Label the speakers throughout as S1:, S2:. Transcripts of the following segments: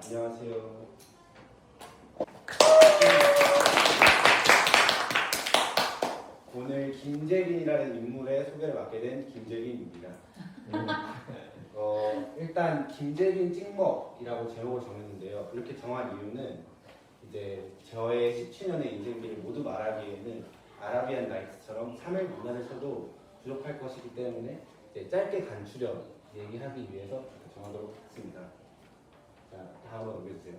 S1: 안녕하세요. 오늘 김재빈이라는 인물의 소개를 맡게 된 김재빈입니다. 일단 김재빈 찍먹이라고 제목을 정했는데요. 이렇게 정한 이유는 이제 저의 17년의 인생길을 모두 말하기에는 아라비안 나이트처럼 3일 문단을 쳐도 부족할 것이기 때문에 이제 짧게 간추려 얘기하기 위해서 정하도록 했습니다. 자, 다음으로 넘겨주세요.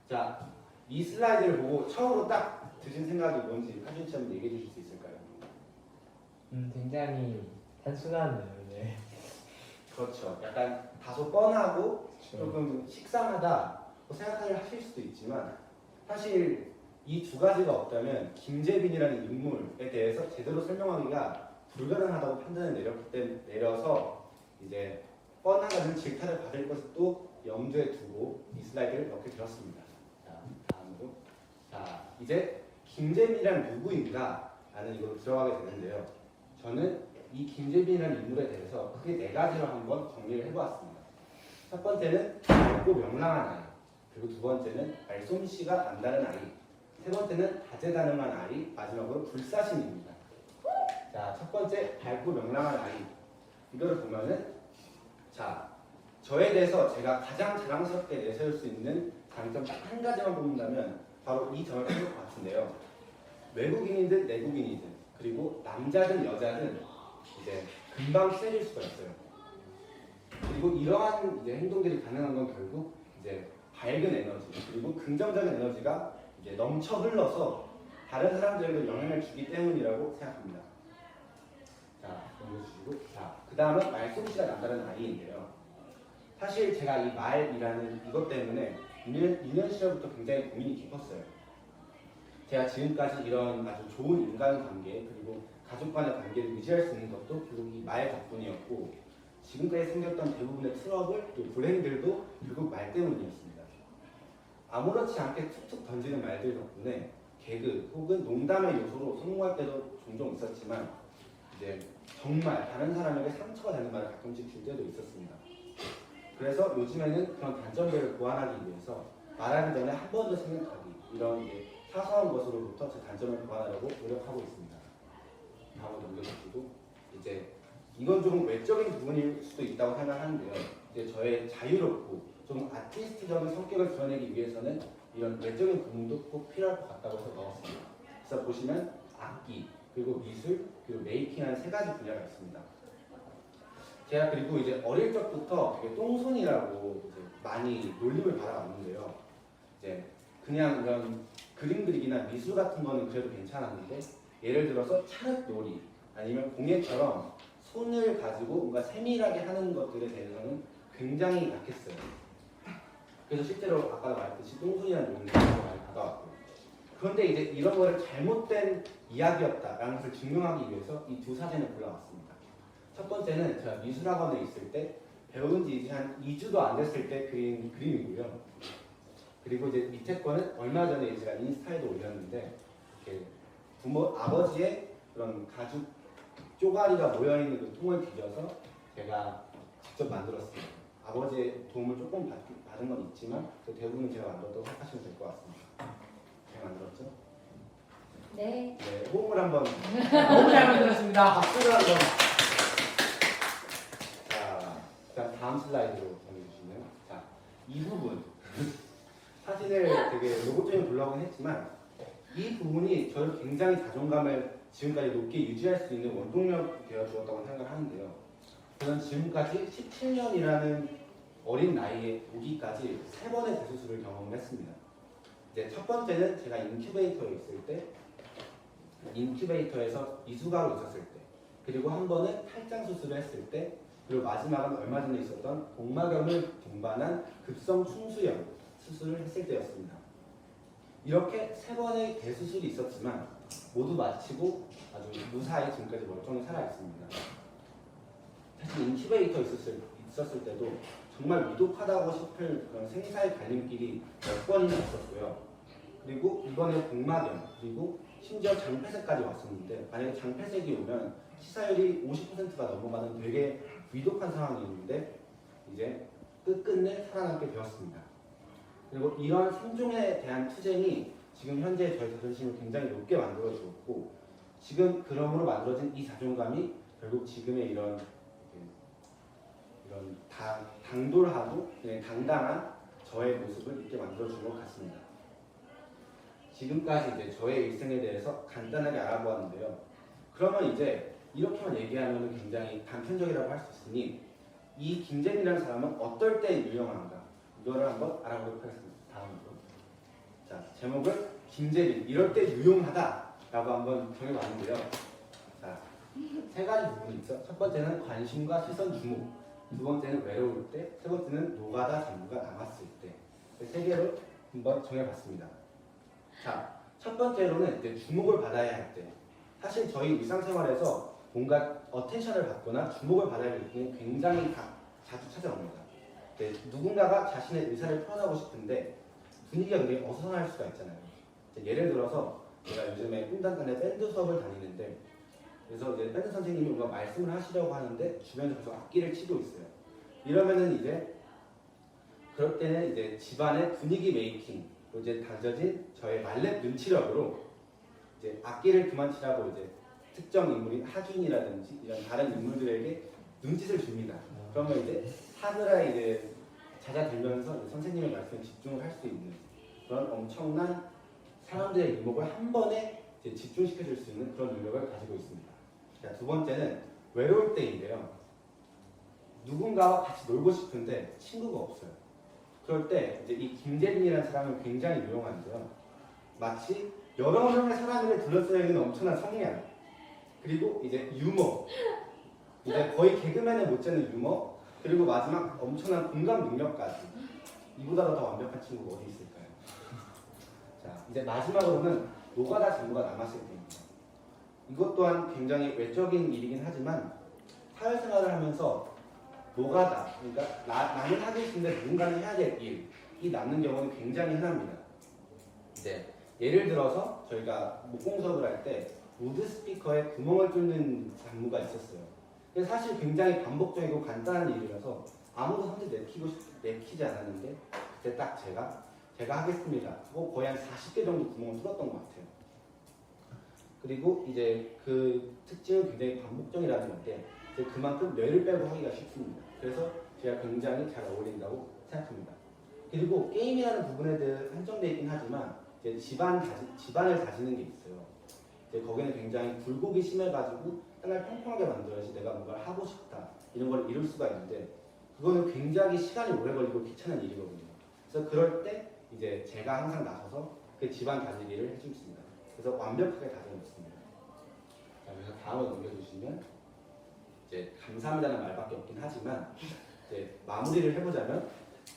S1: 자, 이 슬라이드를 보고 처음으로 딱 드신 생각이 뭔지 하준 씨 한번 얘기해 주실 수 있을까요?
S2: 굉장히 단순하네요. 네.
S1: 그렇죠. 약간 다소 뻔하고 조금 식상하다고 생각하실 수도 있지만 사실 이 두 가지가 없다면 김재빈이라는 인물에 대해서 제대로 설명하기가 불가능하다고 판단을 내려서 이제 뻔하다는 질타를 받을 것을 또 염두에 두고 이 슬라이드를 넣게 되었습니다. 자, 다음으로 자 이제 김재빈이란 누구인가 라는 이걸 들어가게 되는데요. 저는 이 김재빈이라는 인물에 대해서 크게 네 가지로 한번 정리를 해보았습니다. 첫 번째는 밝고 명랑한 아이, 그리고 두 번째는 말솜씨가 남다른 아이, 세 번째는 다재다능한 아이, 마지막으로 불사신입니다. 자, 첫 번째 밝고 명랑한 아이, 이거를 보면은 자, 저에 대해서 제가 가장 자랑스럽게 내세울 수 있는 장점 딱 한 가지만 뽑는다면 바로 이 점을 뽑을 것 같은데요. 외국인이든 내국인이든 그리고 남자든 여자든 이제 금방 친해질 수가 있어요. 그리고 이러한 이제 행동들이 가능한 건 결국 이제 밝은 에너지 그리고 긍정적인 에너지가 이제 넘쳐 흘러서 다른 사람들에게 영향을 주기 때문이라고 생각합니다. 자, 넘겨주시고 자, 그 다음은 말솜씨가 남다른 아이인데요. 사실 제가 이 말이라는 이것 때문에 유년 시절부터 굉장히 고민이 깊었어요. 제가 지금까지 이런 아주 좋은 인간관계 그리고 가족 간의 관계를 유지할 수 있는 것도 결국 이 말 덕분이었고 지금까지 생겼던 대부분의 트러블 또 불행들도 결국 말 때문이었습니다. 아무렇지 않게 툭툭 던지는 말들 덕분에 개그 혹은 농담의 요소로 성공할 때도 종종 있었지만 이제 정말 다른 사람에게 상처가 되는 말을 가끔씩 줄 때도 있었습니다. 그래서 요즘에는 그런 단점들을 보완하기 위해서 말하기 전에 한 번 더 생각하기 이런 이제 사소한 것으로부터 제 단점을 보완하려고 노력하고 있습니다. 다음으로 넘겨주시고 이제 이건 조금 외적인 부분일 수도 있다고 생각하는데요. 이제 저의 자유롭고 좀 아티스트적인 성격을 드러내기 위해서는 이런 외적인 부분도 꼭 필요할 것 같다고 해서 넣었습니다. 그래서 보시면 악기, 그리고 미술, 그리고 메이킹하는 세 가지 분야가 있습니다. 제가 그리고 이제 어릴 적부터 되게 똥손이라고 이제 많이 놀림을 받아왔는데요. 이제 그냥 이런 그림 그리기나 미술 같은 거는 그래도 괜찮았는데 예를 들어서 찰흙놀이 아니면 공예처럼 손을 가지고 뭔가 세밀하게 하는 것들에 대해서는 굉장히 약했어요. 그래서 실제로 아까 말했듯이 똥손이라는 놀림을 많이 받아왔고 그런데 이제 이런 거를 잘못된 이야기였다라는 것을 증명하기 위해서 이 두 사진을 골라왔습니다. 첫 번째는 제가 미술학원에 있을 때 배운 지 이제 한 2주도 안 됐을 때 그린 그림이고요. 그리고 이제 밑에 거는 얼마 전에 제가 인스타에도 올렸는데 이렇게 아버지의 그런 가죽 쪼가리가 모여있는 그 통을 뒤져서 제가 직접 만들었습니다. 아버지의 도움을 조금 받은 건 있지만 그 대부분 제가 만들었다고 생각하시면 될 것 같습니다. 잘 만들었죠?
S3: 네.
S1: 네, 호응을 한번
S2: 너무 잘 만들었습니다.
S1: 박수를 한번. 자, 다음 슬라이드로 보내주시면 자, 이 부분 사진을 되게 로봇적인 블로그는 했지만 이 부분이 저를 굉장히 자존감을 지금까지 높게 유지할 수 있는 원동력이 되어 주었다고 생각을 하는데요. 저는 지금까지 17년이라는 어린 나이에 오기까지 3번의 대수술을 경험했습니다. 이제 첫 번째는 제가 인큐베이터에 있을 때, 인큐베이터에서 이수가로 있었을 때, 그리고 한 번은 탈장 수술을 했을 때, 그리고 마지막은 얼마 전에 있었던 복막염을 동반한 급성 충수염 수술을 했을 때였습니다. 이렇게 3번의 대수술이 있었지만 모두 마치고 아주 무사히 지금까지 멀쩡히 살아있습니다. 사실 인큐베이터 있었을 때도 정말 위독하다고 싶을 그런 생사의 갈림길이 몇 번이나 있었고요. 그리고 이번에 복막염, 그리고 심지어 장폐색까지 왔었는데 만약에 장폐색이 오면 치사율이 50%가 넘어가는 되게 위독한 상황이었는데 이제 끝끝내 살아남게 되었습니다. 그리고 이런 생존에 대한 투쟁이 지금 현재 저희 자존심을 굉장히 높게 만들어 주었고 지금 그럼으로 만들어진 이 자존감이 결국 지금의 이런 당돌하고 당당한 저의 모습을 있게 만들어 준 것 같습니다. 지금까지 이제 저의 일생에 대해서 간단하게 알아보았는데요. 그러면 이제 이렇게만 얘기하면 굉장히 단편적이라고 할 수 있으니 이 김재민이라는 사람은 어떨 때 유용한가 이거를 한번 알아보도록 하겠습니다. 다음으로 자 제목을 김재민 이럴 때 유용하다라고 한번 정해봤는데요. 자 세 가지 부분이 있어. 첫 번째는 관심과 시선 주목, 두 번째는 외로울 때, 세 번째는 노가다 전부가 남았을 때. 세 개로 한번 정해봤습니다. 자, 첫 번째로는 이제 주목을 받아야 할 때. 사실 저희 일상생활에서 뭔가 어텐션을 받거나 주목을 받아야 할 때는 굉장히 자주 찾아옵니다. 네, 누군가가 자신의 의사를 표현하고 싶은데 분위기가 굉장히 어수선할 수가 있잖아요. 예를 들어서 제가 요즘에 꿈단단의 밴드 수업을 다니는데 그래서 이제 밴드 선생님이 뭔가 말씀을 하시려고 하는데 주변에서 계속 악기를 치고 있어요. 이러면은 이제 그럴 때는 이제 집안의 분위기 메이킹, 또 이제 다져진 저의 말렙 눈치력으로 이제 악기를 그만 치라고 이제 특정 인물인 하준이라든지 이런 다른 인물들에게 눈짓을 줍니다. 그러면 이제 하느라 이제 잦아들면서 이제 선생님의 말씀에 집중을 할 수 있는 그런 엄청난 사람들의 이목을 한 번에 이제 집중시켜줄 수 있는 그런 능력을 가지고 있습니다. 자, 두 번째는 외로울 때인데요. 누군가와 같이 놀고 싶은데 친구가 없어요. 그럴 때 이제 이 김재민이라는 사람은 굉장히 유용한데요. 마치 여러 명의 사람들에 둘러싸여 있는 엄청난 성량, 그리고 이제 유머, 이제 거의 개그맨에 못지않는 유머, 그리고 마지막 엄청난 공감 능력까지. 이보다 더 완벽한 친구가 어디 있을까요? 자, 이제 마지막으로는 노가다 전부가 남았을 때입니다. 이것 또한 굉장히 외적인 일이긴 하지만 사회생활을 하면서 노가다, 그러니까 나는 하고 싶은데 누군가는 해야 될 일이 남는 경우는 굉장히 흔합니다. 이제 예를 들어서 저희가 목공 수업을 할 때 우드 스피커에 구멍을 뚫는 업무가 있었어요. 근데 사실 굉장히 반복적이고 간단한 일이라서 아무도 손에 내키지 않았는데 그때 딱 제가 하겠습니다 하고 거의 한 40개 정도 구멍을 뚫었던 것 같아요. 그리고 이제 그 특징은 굉장히 반복적이라는 건데 그만큼 뇌를 빼고 하기가 쉽습니다. 그래서 제가 굉장히 잘 어울린다고 생각합니다. 그리고 게임이라는 부분에 대해 한정되어 있긴 하지만 이제 집안을 다지는 게 있어요. 이제 거기는 굉장히 굴곡이 심해가지고 땅을 평평하게 만들어야지 내가 뭔가를 하고 싶다 이런 걸 이룰 수가 있는데 그거는 굉장히 시간이 오래 걸리고 귀찮은 일이거든요. 그래서 그럴 때 이제 제가 항상 나서서 그 집안 다지기를 해줍니다. 그래서 완벽하게 다져놓습니다. 자, 그래서 다음을 넘겨주시면 이제 감사합니다는 말밖에 없긴 하지만 이제 마무리를 해보자면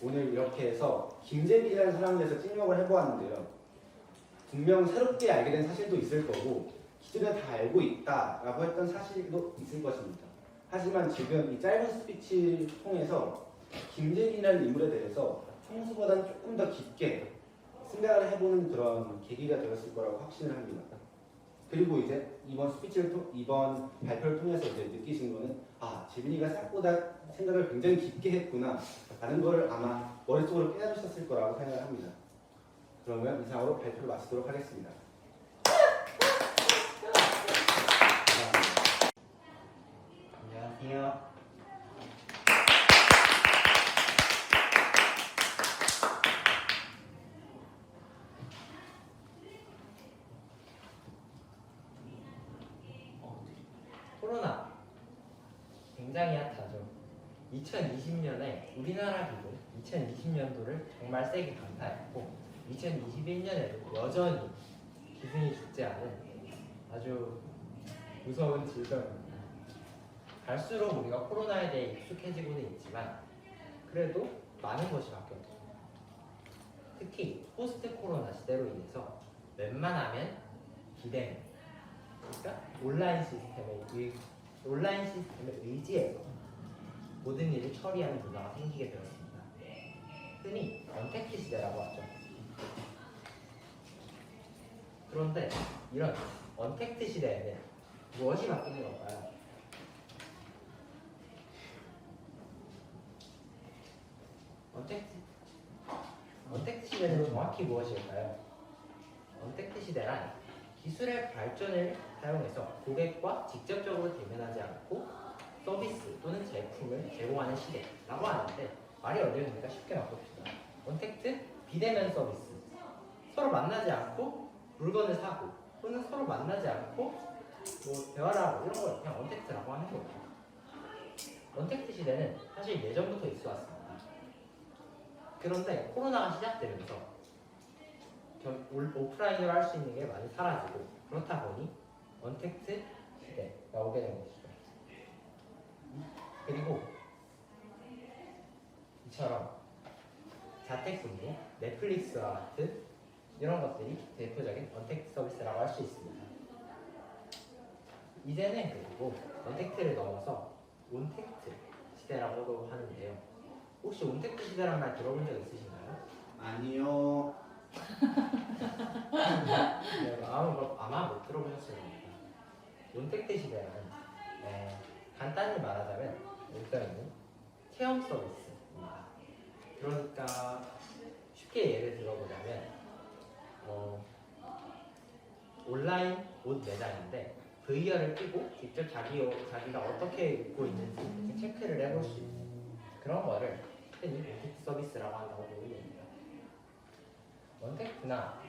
S1: 오늘 이렇게 해서 김재민이라는 사람에 대해서 찍먹을 해보았는데요. 분명 새롭게 알게 된 사실도 있을 거고 기존에 다 알고 있다라고 했던 사실도 있을 것입니다. 하지만 지금 이 짧은 스피치를 통해서 김재민이라는 인물에 대해서 평소보다는 조금 더 깊게 생각을 해보는 그런 계기가 되었을 거라고 확신을 합니다. 그리고 이제 이번 발표를 통해서 이제 느끼신 거는 재민이가 생각보다 생각을 굉장히 깊게 했구나 라는 걸 아마 머릿속으로 깨달으셨을 거라고 생각을 합니다. 그러면 이상으로 발표를 마치도록 하겠습니다.
S2: 안녕하세요. 코로나 굉장히 핫하죠. 2020년에 우리나라 기준 2020년도를 정말 세게 강타했고 2021년에도 여전히 기승이 죽지 않은 아주 무서운 질병입니다. 갈수록 우리가 코로나에 대해 익숙해지고는 있지만 그래도 많은 것이 바뀌었죠. 특히 포스트 코로나 시대로 인해서 웬만하면 비대면, 그러니까 온라인 시스템을 의지해서 모든 일을 처리하는 문화가 생기게 되었습니다. 흔히 언택트 시대라고 하죠. 그런데 이런 언택트 시대에는 무엇이 바뀌는 걸까요? 언택트 시대는 정확히 무엇일까요? 언택트 시대란 기술의 발전을 사용해서 고객과 직접적으로 대면하지 않고 서비스 또는 제품을 제공하는 시대라고 하는데 말이 어려우니까 쉽게 바꿉시다. 언택트 비대면 서비스. 서로 만나지 않고 물건을 사고 또는 서로 만나지 않고 뭐 대화를 하고 이런 걸 그냥 언택트라고 하는 거예요. 언택트 시대는 사실 예전부터 있어 왔습니다. 그런데 코로나가 시작되면서 오프라인으로 할 수 있는 게 많이 사라지고 그렇다 보니 언택트 시대가 오게 된 것이죠. 그리고 이처럼 자택근무, 넷플릭스와 같은 이런 것들이 대표적인 언택트 서비스라고 할 수 있습니다. 이제는 그리고 언택트를 넘어서 온택트 시대라고도 하는데요. 혹시 온택트 시대라는 말 들어본 적 있으신가요?
S1: 아니요.
S2: 네, 아마 못 들어보셨을 겁니다. 온택트 시대는 간단히 말하자면 일단은 체험 서비스입니다. 그러니까 쉽게 예를 들어보자면 온라인 옷 매장인데 VR을 끼고 직접 자기가 어떻게 입고 있는지 체크를 해볼 수 있는 그런 거를 흔히 온택트 서비스라고 한다고 보면 됩니다. 원택트나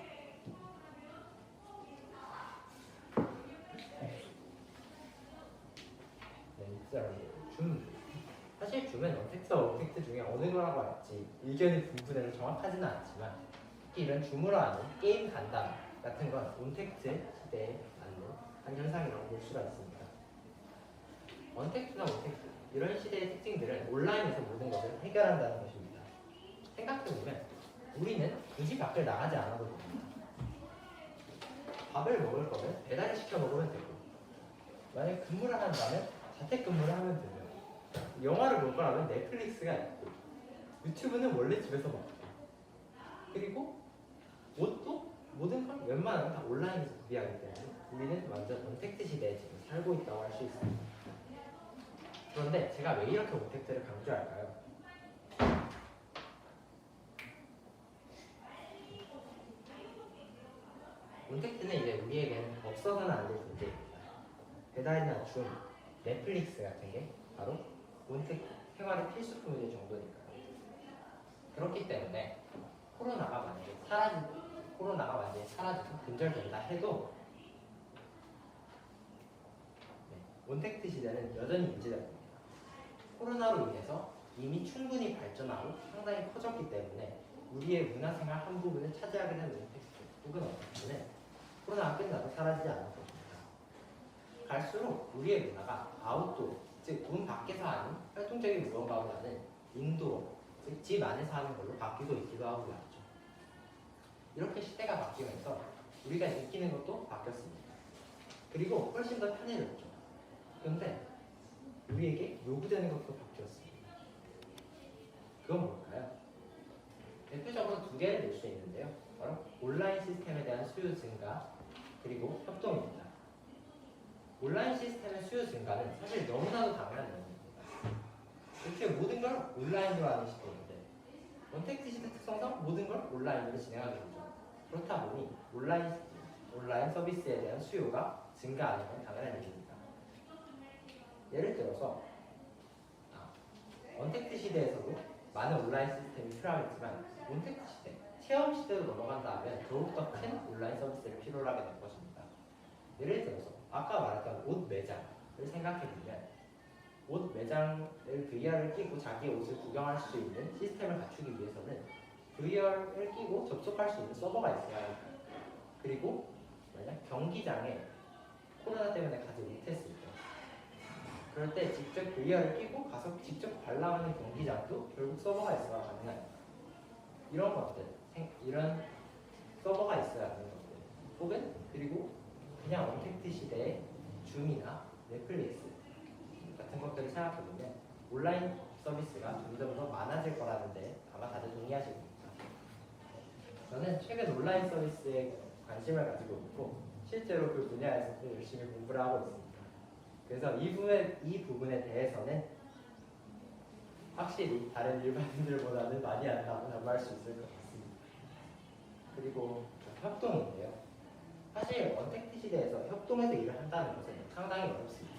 S2: 사실 줌은 원택트와 원택트 중에 어느 거라고 할지 의견이 분분해서 정확하지는 않지만 특히 이런 줌으로 하는 게임 간담 같은 건 온택트 시대에 맞는 한 현상이라고 볼 수가 있습니다. 원택트나 온택트 이런 시대의 특징들은 온라인에서 모든 것을 해결한다는 것입니다. 생각해보면 우리는 굳이 밖을 나가지 않아도 됩니다. 밥을 먹을 거면 배달 시켜 먹으면 되고 만약 근무를 한다면 자택근무를 하면 되고요. 영화를 볼 거라면 넷플릭스가 있고 유튜브는 원래 집에서 먹고 그리고 옷도 모든 걸 웬만하면 다 온라인에서 구비하기 때문에 우리는 완전 언택트 시대에 지금 살고 있다고 할 수 있습니다. 그런데 제가 왜 이렇게 언택트를 강조할까요? 온택트는 이제 우리에게는 없어서는 안 될 존재입니다. 배달이나 줌, 넷플릭스 같은 게 바로 온택트, 생활의 필수품일 정도니까요. 그렇기 때문에 코로나가 만약에 사라지고 근절된다 해도 온택트 시대는 여전히 유지될 겁니다. 코로나로 인해서 이미 충분히 발전하고 상당히 커졌기 때문에 우리의 문화생활 한 부분을 차지하게 된 온택트 혹은 언택트는 코로나가 끝나도 사라지지 않을 겁니다. 갈수록 우리의 문화가 아웃도어, 즉 문 밖에서 하는 활동적인 무언가보다는 인도어, 즉 집 안에서 하는 걸로 바뀌고 있기도 하고 말이죠. 이렇게 시대가 바뀌면서 우리가 느끼는 것도 바뀌었습니다. 그리고 훨씬 더 편해졌죠. 그런데 우리에게 요구되는 것도 바뀌었습니다. 그건 뭘까요? 대표적으로 두 개를 낼 수 있는데요. 바로 온라인 시스템에 대한 수요 증가 그리고 협동입니다. 온라인 시스템의 수요 증가는 사실 너무나도 당연한 내용입니다. 이렇게 모든 걸 온라인으로 하는 시대인데 언택트 시대 특성상 모든 걸 온라인으로 진행하게 되죠. 그렇다 보니 온라인 서비스에 대한 수요가 증가하는 건 당연한 일입니다. 예를 들어서 언택트 시대에서도 많은 온라인 시스템이 필요하겠지만 온택트 시대, 체험 시대로 넘어간다 하면 더욱더 큰 온라인 서비스를 필요로 하게 될 것입니다. 예를 들어서 아까 말했던 옷 매장을 생각해보면 옷 매장을 VR을 끼고 자기 옷을 구경할 수 있는 시스템을 갖추기 위해서는 VR을 끼고 접속할 수 있는 서버가 있어야 합니다. 그리고 만약 경기장에 코로나 때문에 가지 못했을 때 그럴 때 직접 VR을 끼고 가서 직접 관람하는 경기장도 결국 서버가 있어야 가능합니다. 이런 것들, 이런 서버가 있어야 하는 것들 혹은 그리고 그냥 언택트 시대의 줌이나 넷플릭스 같은 것들을 생각해보면 온라인 서비스가 점점 더 많아질 거라는데 아마 다들 동의하실 겁니다. 저는 최근 온라인 서비스에 관심을 가지고 있고 실제로 그 분야에서도 열심히 공부를 하고 있습니다. 그래서 이 부분에 대해서는 확실히 다른 일반인들보다는 많이 안다고 담할 수 있을 것 같습니다. 그리고 협동인데요. 사실 언택트 시대에서 협동해서 일을 한다는 것은 상당히 어렵습니다.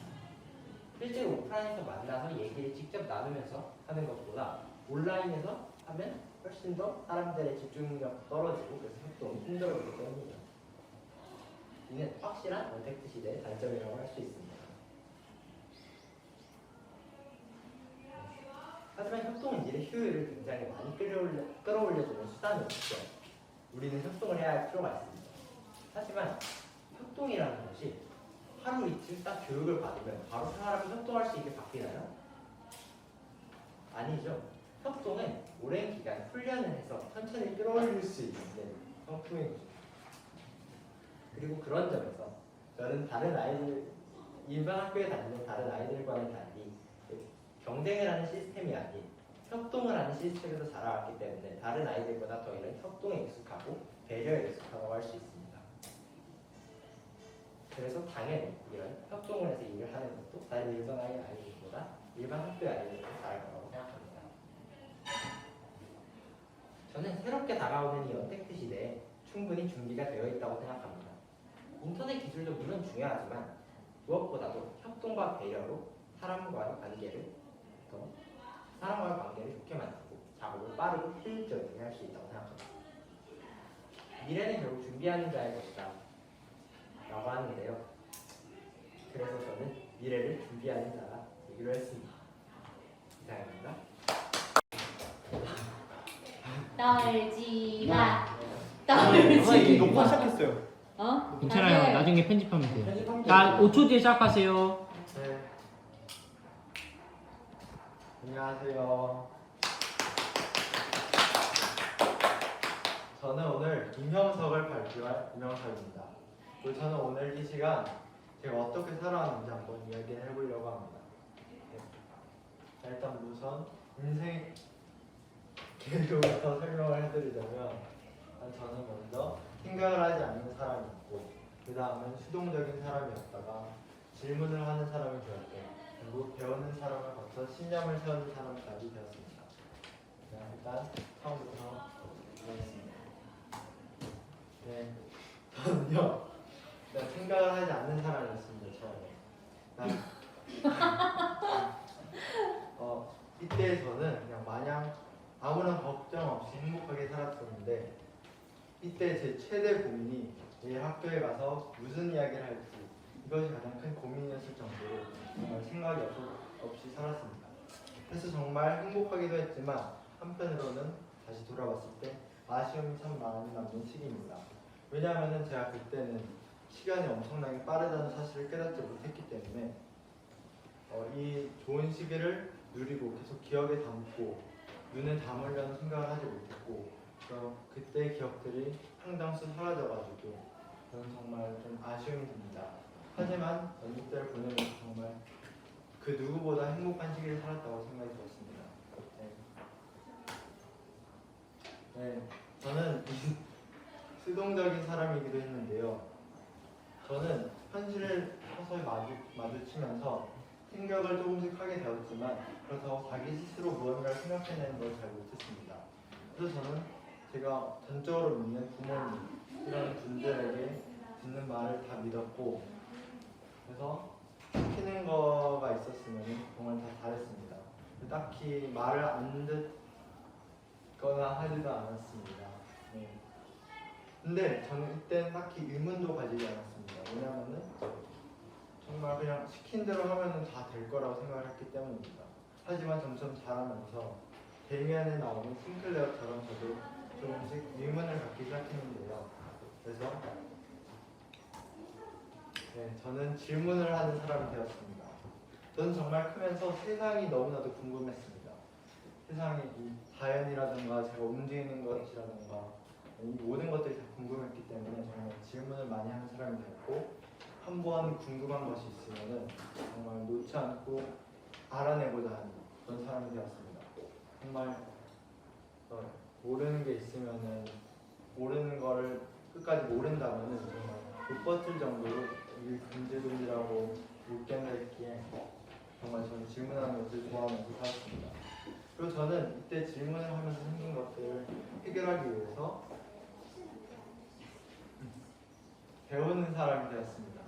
S2: 실제로 오프라인에서 만나서 얘기를 직접 나누면서 하는 것보다 온라인에서 하면 훨씬 더 사람들의 집중력 떨어지고 그래서 협동이 힘들어지기 때문이죠. 이는 확실한 언택트 시대의 단점이라고 할 수 있습니다. 하지만 협동은 일의 효율을 굉장히 많이 끌어올려주는 수단으로서 우리는 협동을 해야 할 필요가 있습니다. 하지만 협동이라는 것이 하루 이틀 딱 교육을 받으면 바로 사람이 협동할 수 있게 바뀌나요? 아니죠. 협동은 오랜 기간 훈련을 해서 천천히 끌어올릴 수 있는 성품인 거죠. 그리고 그런 점에서 저는 다른 아이들, 일반 학교에 다니는 다른 아이들과는 달리 경쟁을 하는 시스템이 아닌 협동을 하는 시스템에서 자라왔기 때문에 다른 아이들보다 더 이런 협동에 익숙하고 배려에 익숙하다고 할 수 있습니다. 그래서 당연히 이런 협동을 해서 일을 하는 것도 다른 일반 아이들보다 일반 학교의 아이들보다 잘할 거라고 생각합니다. 저는 새롭게 다가오는 이 언택트 시대에 충분히 준비가 되어 있다고 생각합니다. 인터넷 기술도 물론 중요하지만 무엇보다도 협동과 배려로 사람과의 관계를 좋게 만들고 작업을 빠르고 효율적이게 할 수 있다고 생각합니다. 미래는 결국 준비하는 자의 것이다 라고 하는데요. 그래서 저는 미래를 준비하는 자가 되기로 했습니다. 이상입니다.
S3: 떨지마.
S1: 이게 녹화
S3: 떨지마.
S1: 시작했어요.
S3: 어?
S4: 괜찮아요.
S3: 다들
S4: 나중에 편집하면 돼요.
S2: 편집하면
S4: 자,
S2: 돼요.
S4: 5초 뒤에 시작하세요.
S2: 네. 안녕하세요. 저는 오늘 임형석을 발표할 임형석입니다. 그리고 저는 오늘 이 시간 제가 어떻게 살아왔는지 한번 이야기를 해보려고 합니다. 네. 자, 일단 우선 인생 계획부터 설명을 해드리자면 저는 먼저 생각을 하지 않는 사람이었고 그 다음은 수동적인 사람이었다가 질문을 하는 사람이 되었고 그리고 배우는 사람을 거쳐 신념을 세우는 사람까지 되었습니다. 일단 처음부터 보겠습니다. 네, 저는요 생각을 하지 않는 사람이었습니다. 처음에 이때 저는 그냥 마냥 아무런 걱정 없이 행복하게 살았었는데 이때 제 최대 고민이 내일 학교에 가서 무슨 이야기를 할지 이것이 가장 큰 고민이었을 정도로 정말 생각이 없이 살았습니다. 그래서 정말 행복하기도 했지만 한편으로는 다시 돌아봤을 때 아쉬움이 참 많이 남는 시기입니다. 왜냐하면 제가 그때는 시간이 엄청나게 빠르다는 사실을 깨닫지 못했기 때문에 이 좋은 시기를 누리고 계속 기억에 담고 눈에 담으려는 생각을 하지 못했고 그때의 기억들이 상당수 사라져가지고 저는 정말 좀 아쉬움이 듭니다. 하지만 이때를 보내면서 정말 그 누구보다 행복한 시기를 살았다고 생각이 들었습니다. 네, 저는 수동적인 사람이기도 했는데요. 저는 현실을 서서히 마주치면서 생각을 조금씩 하게 되었지만 그렇다고 자기 스스로 무언가를 생각해내는 걸 잘 못했습니다. 그래서 저는 제가 전적으로 믿는 부모님 이런 분들에게 듣는 말을 다 믿었고 그래서 시키는 거가 있었으면 정말 다 잘했습니다. 딱히 말을 안 듣거나 하지도 않았습니다. 네. 근데 저는 이때 딱히 의문도 가지지 않았습니다. 왜냐하면 정말 그냥 시킨 대로 하면 다 될 거라고 생각을 했기 때문입니다. 하지만 점점 자라면서 데미안에 나오는 싱클레어처럼 저도 조금씩 의문을 갖기 시작했는데요. 그래서 저는 질문을 하는 사람이 되었습니다. 저는 정말 크면서 세상이 너무나도 궁금했습니다. 세상의 이 자연이라든가 제가 움직이는 것이라든가 이 모든 것들이 다 궁금했기 때문에 정말 질문을 많이 하는 사람이 되었고 한번 궁금한 것이 있으면 정말 놓지 않고 알아내고자 하는 그런 사람이 되었습니다. 정말 모르는 게 있으면은 모르는 거를 끝까지 모른다면은 정말 못 버틸 정도로 이 근질근질하고 못 깨달기에 정말 저는 질문하는 것을 좋아하면서 살았습니다. 그리고 저는 이때 질문을 하면서 생긴 것들을 해결하기 위해서 배우는 사람이 되었습니다.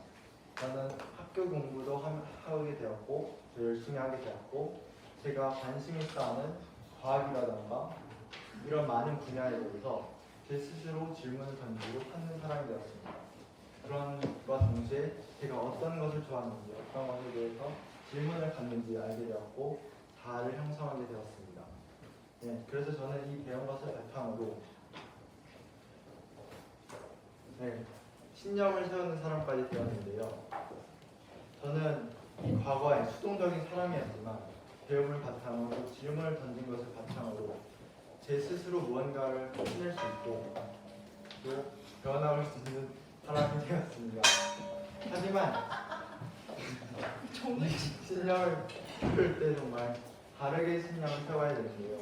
S2: 저는 학교 공부도 하게 되었고 또 열심히 하게 되었고 제가 관심 있어 하는 과학이라던가 이런 많은 분야에 대해서 제 스스로 질문을 던지고 찾는 사람이 되었습니다. 그런 것과 동시에 제가 어떤 것을 좋아하는지 어떤 것에 대해서 질문을 갖는지 알게 되었고 자아를 형성하게 되었습니다. 네, 그래서 저는 이 배운 것을 바탕으로 신념을 세우는 사람까지 되었는데요. 저는 과거에 수동적인 사람이었지만 배움을 바탕으로 질문을 던진 것을 바탕으로 제 스스로 무언가를 해낼 수 있고 또 변화할 수 있는 사람이 되었습니다. 하지만 신념을 세울 때 정말 다르게 신념을 세워야 되는데요.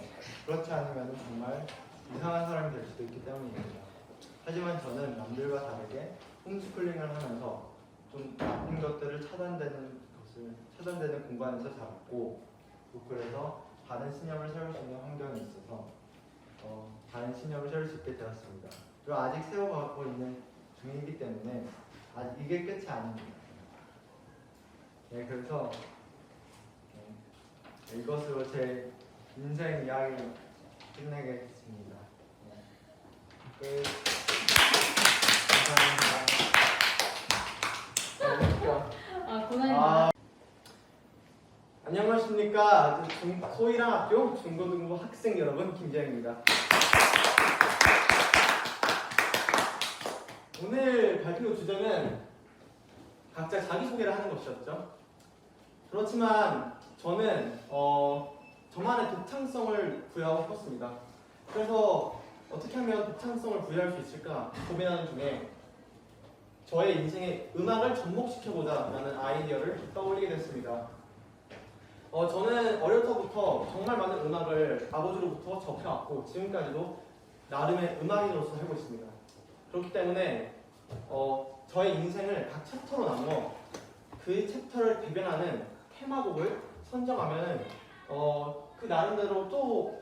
S2: 그렇지 않으면 정말 이상한 사람이 될 수도 있기 때문입니다. 하지만 저는 남들과 다르게 홈스쿨링을 하면서 좀 나쁜 것들을 차단되는 공간에서 자랐고 또 그래서 다른 신념을 세울 수 있는 환경이 있어서 다른 신념을 세울 수 있게 되었습니다. 그리고 아직 세워가고 있는 중이기 때문에 아직 이게 끝이 아닙니다. 네, 그래서 이것으로 제 인생 이야기를 끝내겠습니다. 끝. 감사합니다.
S3: 고생했습니다.
S1: 안녕하십니까. 소희랑 학교 중고등부 학생 여러분, 김재영입니다. 오늘 발표 주제는 각자 자기소개를 하는 것이었죠. 그렇지만 저는 저만의 독창성을 부여하고 싶었습니다. 그래서 어떻게 하면 독창성을 부여할 수 있을까 고민하는 중에 저의 인생에 음악을 접목시켜보자라는 아이디어를 떠올리게 됐습니다. 저는 어릴 때부터 정말 많은 음악을 아버지로부터 접해왔고 지금까지도 나름의 음악인으로서 살고 있습니다. 그렇기 때문에 저의 인생을 각 챕터로 나누어 그 챕터를 대변하는 테마곡을 선정하면 그 나름대로 또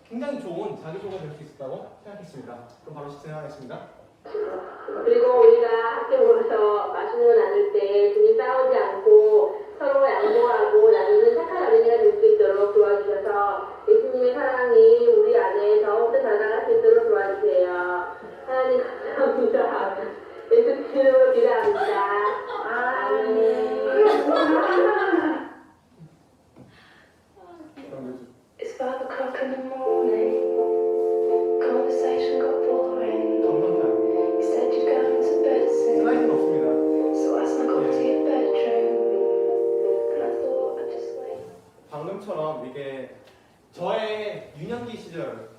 S1: 굉장히 좋은 자기소개가 될 수 있다고 생각했습니다. 그럼 바로 진행하겠습니다.
S5: 그리고 우리가 학교 모여서 맛있는 거 나눌 때 둘이 싸우지 않고 서로 양보하고 나누는 착한 어린이가 될 수 있도록 도와주셔서 예수님의 사랑이 우리 안에 더욱더 자라갈 수 있도록 도와주세요. 하나님 감사합니다. 예수 이름으로 기도합니다. 아멘.
S6: It's 5 o'clock in the morning. Conversation got boring.
S1: 감사합니다.
S6: You said you'd go to bed soon.
S1: 슬라이드는 없습니다.
S6: So I snuck off to your bedroom. And I thought I'd just wait.
S1: 방금처럼 이게 저의 유년기 시절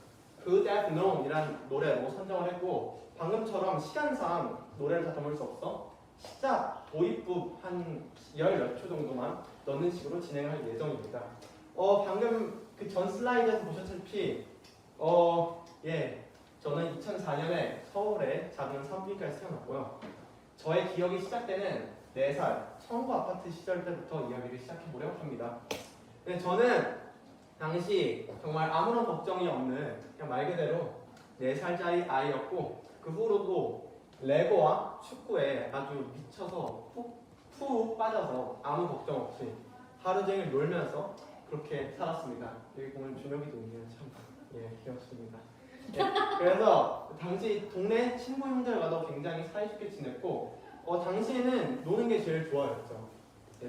S1: Good Afternoon이란 노래로 선정을 했고 방금처럼 시간상 노래를 다 담을 수 없어 시작 도입부 한 10몇 초 정도만 넣는 식으로 진행할 예정입니다. 방금 그 전 슬라이드에서 보셨다시피 저는 2004년에 서울의 작은 산부인과에서 태어났고요. 저의 기억이 시작되는 4살 청구 아파트 시절 때부터 이야기를 시작해보려고 합니다. 네, 저는 당시 정말 아무런 걱정이 없는 그냥 말 그대로 4살짜리 아이였고 그 후로도 레고와 축구에 아주 미쳐서 푹 빠져서 아무 걱정 없이 하루 종일 놀면서 그렇게 살았습니다. 여기 보면 준혁이도 있네요. 참 귀엽습니다. 그래서 당시 동네 친구 형들과도 굉장히 사이좋게 지냈고 당시에는 노는 게 제일 좋아했죠.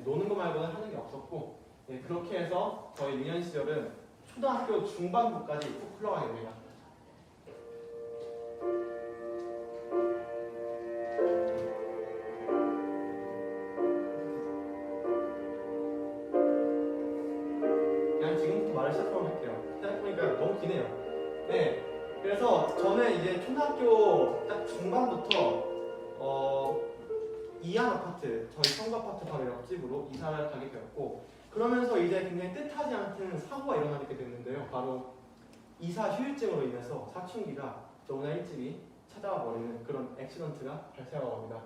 S1: 노는 거 말고는 하는 게 없었고 그렇게 해서 저희 유년 시절은 초등학교 중반부까지 쭉 흘러가게 됩니다. 그냥 지금부터 말을 시작하도록 할게요. 생각해보니까 너무 기네요. 네, 그래서 저는 이제 초등학교 딱 중반부터 이한 아파트, 저희 청구 아파트 바로 옆집으로 이사를 가게 되었고 그러면서 이제 굉장히 뜻하지 않은 사고가 일어나게 됐는데요. 바로 이사 휴일증으로 인해서 사춘기가 너무나 일찍이 찾아와 버리는 그런 액시던트가 발생하고 합니다.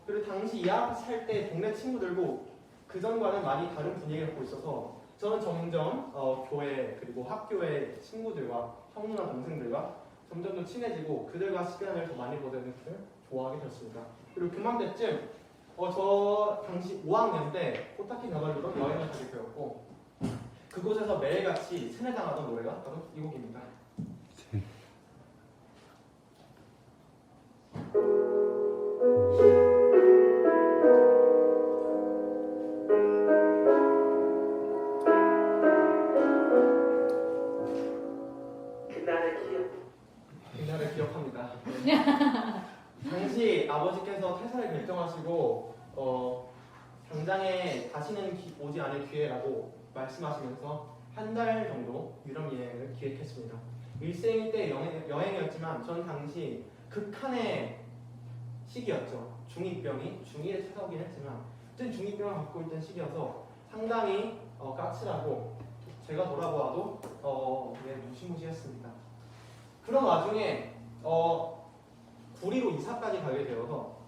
S1: 그리고 당시 이 아파트 살 때 동네 친구들고 그 전과는 많이 다른 분위기를 갖고 있어서 저는 점점 교회 그리고 학교의 친구들과 형 누나 동생들과 점점 더 친해지고 그들과 시간을 더 많이 보내는 것을
S7: 좋아하게 되었습니다. 그리고 그맘때쯤 저 당시 5학년 때 코타키 나발루로 여행을 가게 되었고 그곳에서 매일같이 세뇌당하던 노래가 바로 이 곡입니다. 그날을 기억합니다. 당시 아버지께서 퇴사를 결정하시고 당장에 다시는 오지 않을 기회라고 말씀하시면서 한 달 정도 유럽 여행을 기획했습니다. 일생일 때 여행이었지만 전 당시 극한의 시기였죠. 중2병이 중1에 찾아오긴 했지만 그때 중2병을 갖고 있던 시기여서 상당히 까칠하고 제가 돌아보아도 무시무시했습니다. 그런 와중에 구리로 이사까지 가게 되어서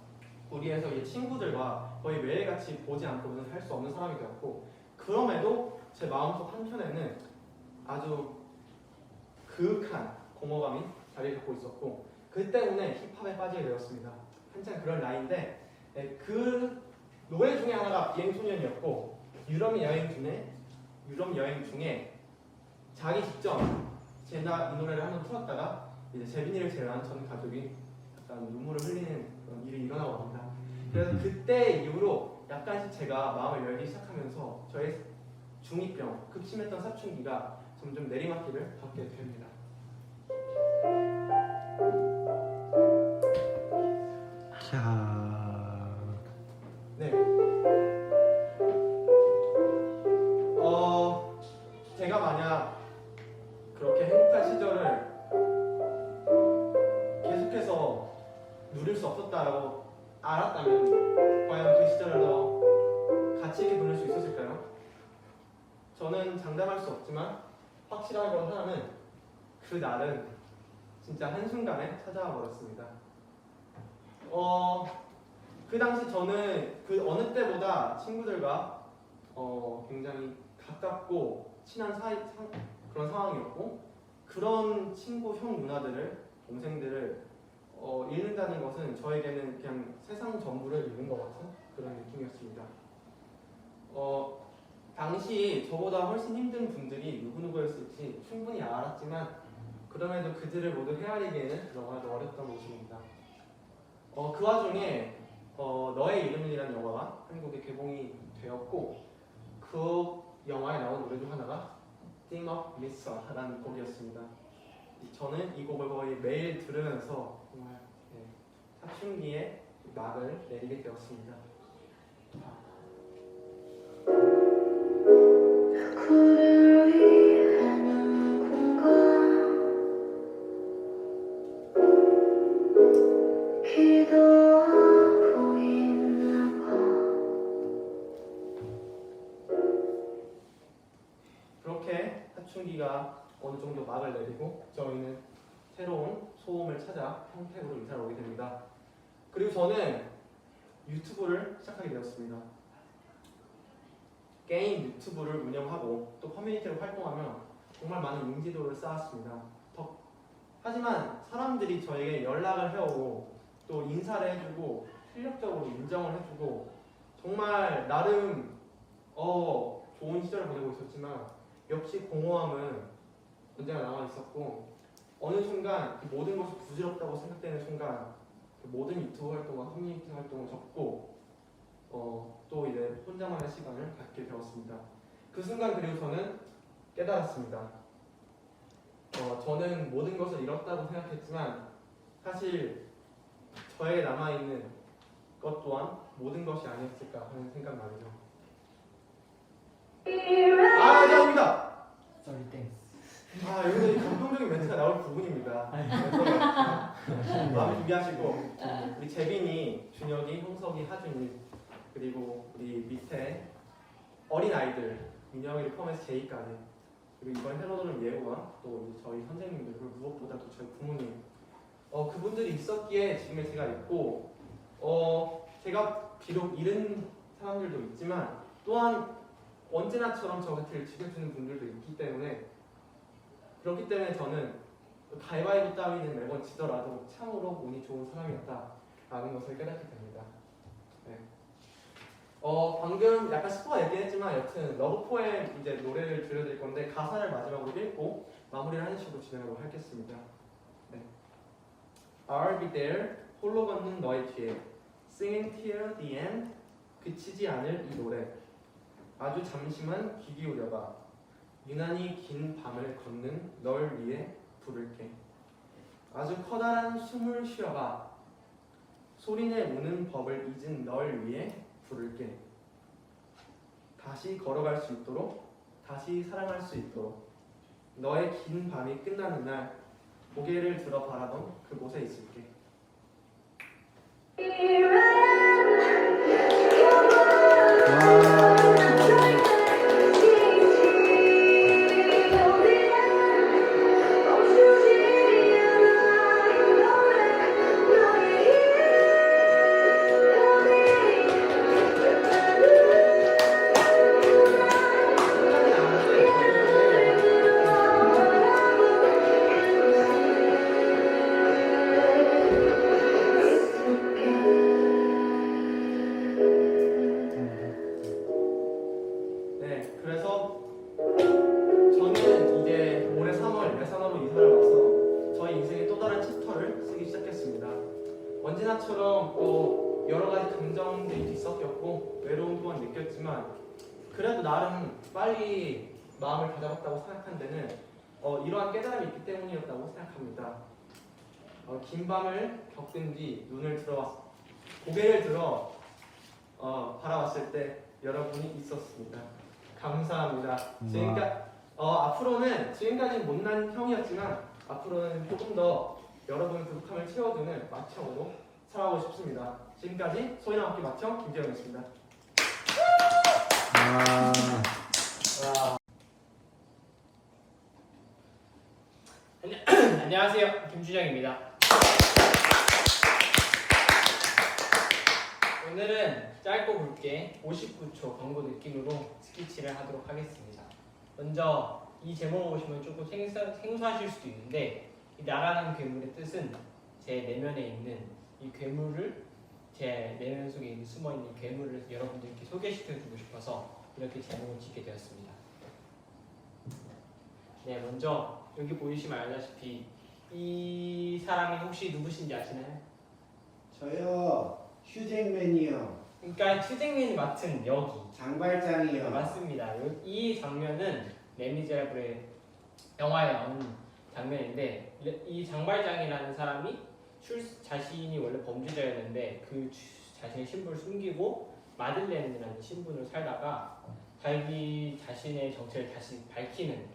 S7: 구리에서 이 친구들과 거의 매일같이 보지 않고는 살 수 없는 사람이 되었고 그럼에도 제 마음속 한켠에는 아주 그윽한 공허감이 자리 잡고 있었고 그 때문에 힙합에 빠지게 되었습니다. 한창 그런 나이인데 그 노래 중에 하나가 비행소년이었고 유럽 여행 중에 자기 직전 제가 이 노래를 한번 틀었다가 이제 재빈이를 제외한 전 가족이 약간 눈물을 흘리는 그런 일이 일어나고 합니다. 그래서 그때 이후로 약간씩 제가 마음을 열기 시작하면서 저의 중2병, 극심했던 사춘기가 점점 내리막길을 걷게 됩니다.
S4: 자,
S7: 네. 제가 만약 그렇게 행복한 시절을 계속해서 누릴 수 없었다라고 알았다면 과연 그 시절을 더 가치 있게 보낼 수 있었을까요? 저는 장담할 수 없지만 확실한 건 하나는 그 날은 진짜 한순간에 찾아와 버렸습니다. 그 당시 저는 그 어느 때보다 친구들과 굉장히 가깝고 친한 그런 상황이었고 그런 친구, 형, 누나들을, 동생들을 잃는다는 것은 저에게는 그냥 세상 전부를 잃는 것 같은 그런 느낌이었습니다. 당시 저보다 훨씬 힘든 분들이 누구누구였을지 충분히 알았지만 그럼에도 그들을 모두 헤아리기에는 너무나도 어렸던 모습입니다. 그 와중에 너의 이름이라는 영화가 한국에 개봉이 되었고 그 영화에 나온 노래 중 하나가 Thing of Miss라는 곡이었습니다. 저는 이 곡을 거의 매일 들으면서 정말 사춘기에 막을 내리게 되었습니다.
S6: 누구를 위해 누군가 기도하고 있나 봐.
S7: 그렇게 사춘기가 어느 정도 막을 내리고 저희는 새로운 소음을 찾아 평택으로 이사를 오게 됩니다. 그리고 저는 유튜브를 시작하게 되었습니다. 게임 유튜브를 운영하고 또 커뮤니티로 활동하며 정말 많은 인지도를 쌓았습니다. 하지만 사람들이 저에게 연락을 해오고 또 인사를 해주고 실력적으로 인정을 해주고 정말 나름 좋은 시절을 보내고 있었지만 역시 공허함은 언제나 남아있었고 어느 순간 그 모든 것이 부질없다고 생각되는 순간 그 모든 유튜브 활동과 커뮤니티 활동을 접고 또 이제 혼자만의 시간을 갖게 되었습니다. 그 순간 그리고 저는 깨달았습니다. 저는 모든 것을 잃었다고 생각했지만 사실 저에게 남아있는 것 또한 모든 것이 아니었을까 하는 생각 말이죠. 감사합니다.
S2: 썰 땡스.
S7: 여기서 이 감동적인 멘트가 나올 부분입니다. 마음을 준비하시고 우리 재빈이, 준혁이, 형석이, 하준이 그리고 우리 밑에 어린 아이들 민영이를 포함해서 제이까지 그리고 이번 헤로도는 예우와 또 저희 선생님들 그리고 무엇보다 또 저희 부모님 그분들이 있었기에 지금의 제가 있고 제가 비록 잃은 사람들도 있지만 또한 언제나처럼 저 곁을 지켜주는 분들도 있기 때문에 그렇기 때문에 저는 가위바위보 따위는 매번 지더라도 참으로 운이 좋은 사람이었다 라는 것을 깨닫게 됩니다. 네. 방금 약간 스포가 있긴 했지만 여튼 러브 포엠 이제 노래를 들려드릴 건데 가사를 마지막으로 읽고 마무리를 하는 식으로 진행하도록 하겠습니다. 네. I'll be there 홀로 걷는 너의 뒤에 Singing till the end 그치지 않을 이 노래 아주 잠시만 귀 기울여봐 유난히 긴 밤을 걷는 널 위해 부를게 아주 커다란 숨을 쉬어봐 소리내 우는 법을 잊은 널 위해 부를게 다시 걸어갈 수 있도록 다시 사랑할 수 있도록 너의 긴 밤이 끝나는 날 고개를 들어 바라던 그곳에 있을게 네, 그래서 저는 이제 올해 3월 메산으로 이사를 와서 저희 인생의 또 다른 챕터를 쓰기 시작했습니다. 언제나처럼 또 여러 가지 감정들이 뒤섞였고 외로움 또한 느꼈지만 그래도 나름 빨리 마음을 가져봤다고 생각한 데는 이러한 깨달음이 있기 때문이었다고 생각합니다. 긴 밤을 겪은 뒤 고개를 들어 바라봤을 때 여러분이 있었습니다. 감사합니다. 앞으로는 지금까지는 못난 형이었지만 앞으로는 조금 더 여러분의 부족함을 채워주는 맏형으로 살아가고 싶습니다. 지금까지 소희랑 함께 맏형 김재영이었습니다.
S4: 안녕하세요. 김주정입니다. 오늘은 짧고 굵게 59초 광고 느낌으로 스케치를 하도록 하겠습니다. 먼저 이 제목을 보시면 조금 생소하실 수도 있는데 이 나라는 괴물의 뜻은 제 내면에 있는 이 괴물을 제 내면 속에 있는 숨어있는 괴물을 여러분들께 소개시켜주고 싶어서 이렇게 제목을 짓게 되었습니다. 네, 먼저 여기 보이시면 알다시피 이 사람이 혹시 누구신지 아시나요?
S1: 저요. 휴잭맨이요.
S4: 그러니까 휴잭맨이 맡은 여기
S1: 장발장이요.
S4: 맞습니다. 이 장면은 레미제라블의 영화에 나오는 장면인데 이 장발장이라는 사람이 자신이 원래 범죄자였는데 그 자신의 신분을 숨기고 마들렌이라는 신분으로 살다가 자기 자신의 정체를 다시 밝히는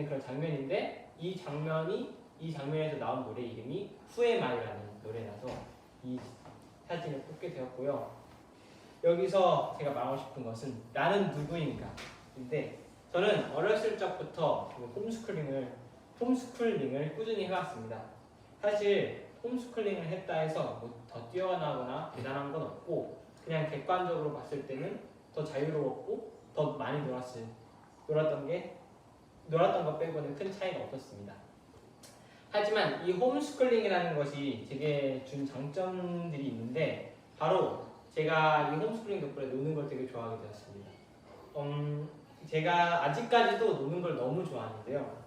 S4: 그런 장면인데 이 장면에서 나온 노래 이름이 후에마이라는 노래라서 이 사진을 뽑게 되었고요. 여기서 제가 말하고 싶은 것은 나는 누구인가 인데 저는 어렸을 적부터 홈스쿨링을 꾸준히 해왔습니다. 사실 홈스쿨링을 했다 해서 뭐 더 뛰어나거나 대단한 건 없고 그냥 객관적으로 봤을 때는 더 자유로웠고 더 많이 놀았던 것 빼고는 큰 차이가 없었습니다. 하지만 이 홈스쿨링이라는 것이 제게 준 장점들이 있는데 바로 제가 이 홈스쿨링 덕분에 노는 걸 되게 좋아하게 되었습니다. 제가 아직까지도 노는 걸 너무 좋아하는데요.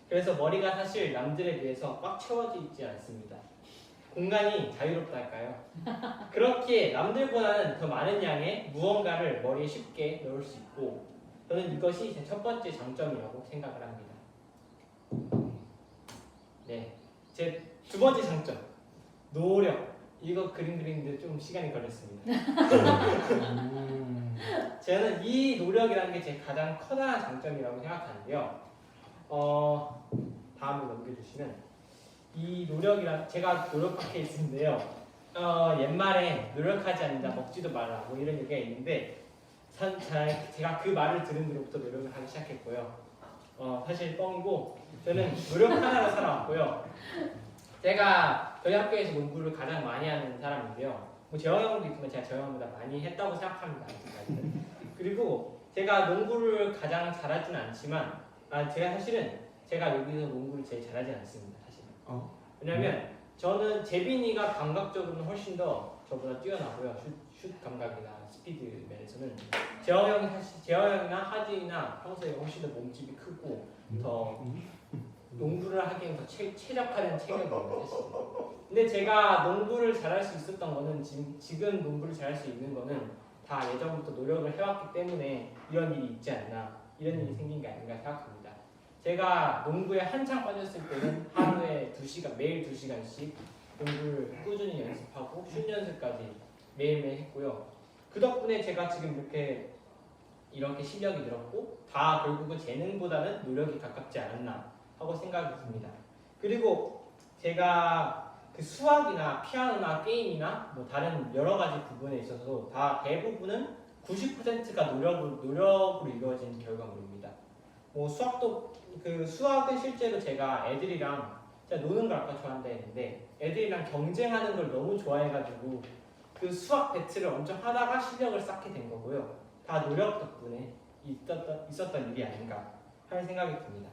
S4: 그래서 머리가 사실 남들에 비해서 꽉 채워져 있지 않습니다. 공간이 자유롭달까요? 그렇게 남들보다는 더 많은 양의 무언가를 머리에 쉽게 넣을 수 있고 저는 이것이 제 첫 번째 장점이라고 생각을 합니다. 네, 제 두 번째 장점 노력. 이거 그림 그리는데 좀 시간이 걸렸습니다. 저는 이 노력이라는 게 제 가장 커다란 장점이라고 생각하는데요. 다음을 넘겨주시면 이 제가 노력한 케이스인데요. 옛말에 노력하지 않는 자 먹지도 마라 뭐 이런 얘기가 있는데 제가 그 말을 들은 뒤로부터 노력을 하기 시작했고요. 사실 뻥이고 저는 노력 하나로 살아왔고요. 제가 저희 학교에서 농구를 가장 많이 하는 사람인데요. 뭐 재영 형도 있지만 제가 재영 형보다 많이 했다고 생각합니다. 아직까지는. 그리고 제가 농구를 가장 잘하지는 않지만 제가 사실은 제가 여기서 농구를 제일 잘하지 않습니다. 사실은. 왜냐면 저는 재빈이가 감각적으로는 훨씬 더 저보다 뛰어나고요. 슛 감각이나 스피드 면에서는 재영 형이나 하진이나 평소에 훨씬 더 몸집이 크고 더 농구를 하기엔 더 최적화된 체격이 있습니다. 근데 제가 농구를 잘할 수 있었던 거는 지금 농구를 잘할 수 있는 거는 다 예전부터 노력을 해왔기 때문에 이런 일이 있지 않나, 이런 일이 생긴 게 아닌가 생각합니다. 제가 농구에 한창 빠졌을 때는 하루에 2시간, 매일 2시간씩 농구를 꾸준히 연습하고 슛 연습까지 매일매일 했고요. 그 덕분에 제가 지금 이렇게 실력이 늘었고 다 결국은 재능보다는 노력이 가깝지 않았나 하고 생각이 듭니다. 그리고 제가 그 수학이나 피아노나 게임이나 뭐 다른 여러 가지 부분에 있어서 다 대부분은 90%가 노력으로 이루어진 결과물입니다. 뭐 수학은 실제로 제가 애들이랑 제가 노는 걸 아까 좋아한다 했는데 애들이랑 경쟁하는 걸 너무 좋아해가지고 그 수학 배틀을 엄청 하다가 실력을 쌓게 된 거고요. 다 노력 덕분에 있었던 일이 아닌가 하는 생각이 듭니다.